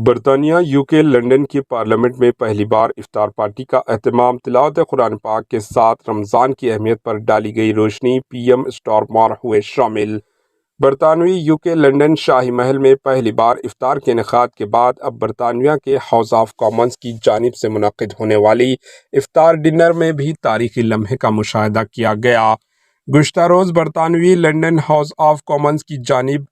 برطانیہ UK London کی parliament میں پہلی بار افطار پارٹی کا اہتمام، تلاوت قرآن پاک کے ساتھ رمضان کی اہمیت پر ڈالی گئی روشنی، پی ایم اسٹارمر ہوئے شامل۔ برطانوی یوکے لندن شاہی محل میں پہلی بار افطار کے انعقاد کے بعد اب برطانیہ کے ہاؤس آف کامنز کی جانب سے منعقد ہونے والی افطار ڈنر میں بھی تاریخی لمحے کا مشاہدہ کیا گیا۔ گزشتہ روز برطانوی لندن ہاؤس آف کامنز کی جانب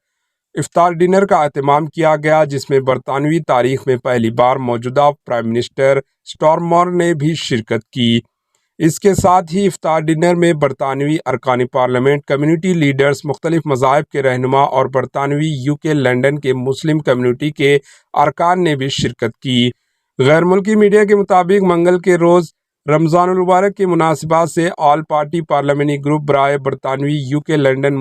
افطار ڈنر کا اہتمام کیا گیا، جس میں برطانوی تاریخ میں پہلی بار موجودہ پرائم منسٹر اسٹارمر نے بھی شرکت کی۔ اس کے ساتھ ہی افطار ڈنر میں برطانوی ارکان پارلیمنٹ، کمیونٹی لیڈرز، مختلف مذاہب کے رہنما اور برطانوی یوکے لندن کے مسلم کمیونٹی کے ارکان نے بھی شرکت کی۔ غیر ملکی میڈیا کے مطابق منگل کے روز رمضان المبارک کی مناسبت سے آل پارٹی پارلیمانی گروپ برائے برطانوی یوکے لندن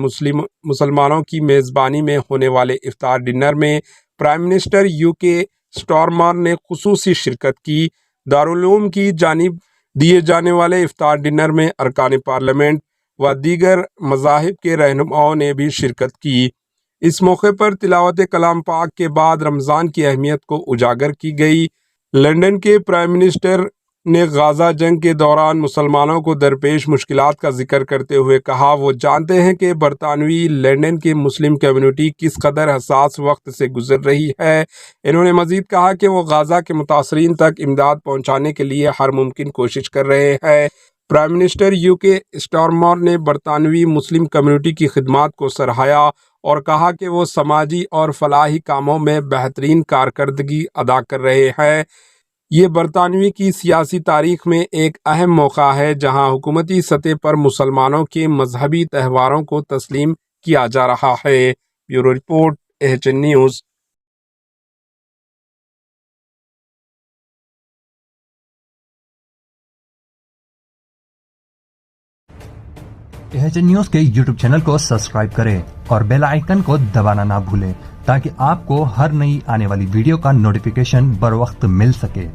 مسلمانوں کی میزبانی میں ہونے والے افطار ڈنر میں پرائم منسٹر یوکے اسٹارمر نے خصوصی شرکت کی۔ دارالعلوم کی جانب دیے جانے والے افطار ڈنر میں ارکان پارلیمنٹ و دیگر مذاہب کے رہنماؤں نے بھی شرکت کی۔ اس موقع پر تلاوت کلام پاک کے بعد رمضان کی اہمیت کو اجاگر کی گئی۔ لندن کے پرائم منسٹر نے غزہ جنگ کے دوران مسلمانوں کو درپیش مشکلات کا ذکر کرتے ہوئے کہا، وہ جانتے ہیں کہ برطانوی لندن کی مسلم کمیونٹی کس قدر حساس وقت سے گزر رہی ہے۔ انہوں نے مزید کہا کہ وہ غزہ کے متاثرین تک امداد پہنچانے کے لیے ہر ممکن کوشش کر رہے ہیں۔ پرائم منسٹر یوکے اسٹارمر نے برطانوی مسلم کمیونٹی کی خدمات کو سراہا اور کہا کہ وہ سماجی اور فلاحی کاموں میں بہترین کارکردگی ادا کر رہے ہیں۔ یہ برطانوی کی سیاسی تاریخ میں ایک اہم موقع ہے جہاں حکومتی سطح پر مسلمانوں کے مذہبی تہواروں کو تسلیم کیا جا رہا ہے۔ Bureau report, AHN news. AHN news کے یوٹیوب چینل کو سبسکرائب کریں اور بیل آئیکن کو دبانا نہ بھولیں تاکہ آپ کو ہر نئی آنے والی ویڈیو کا نوٹیفیکیشن بر وقت مل سکے۔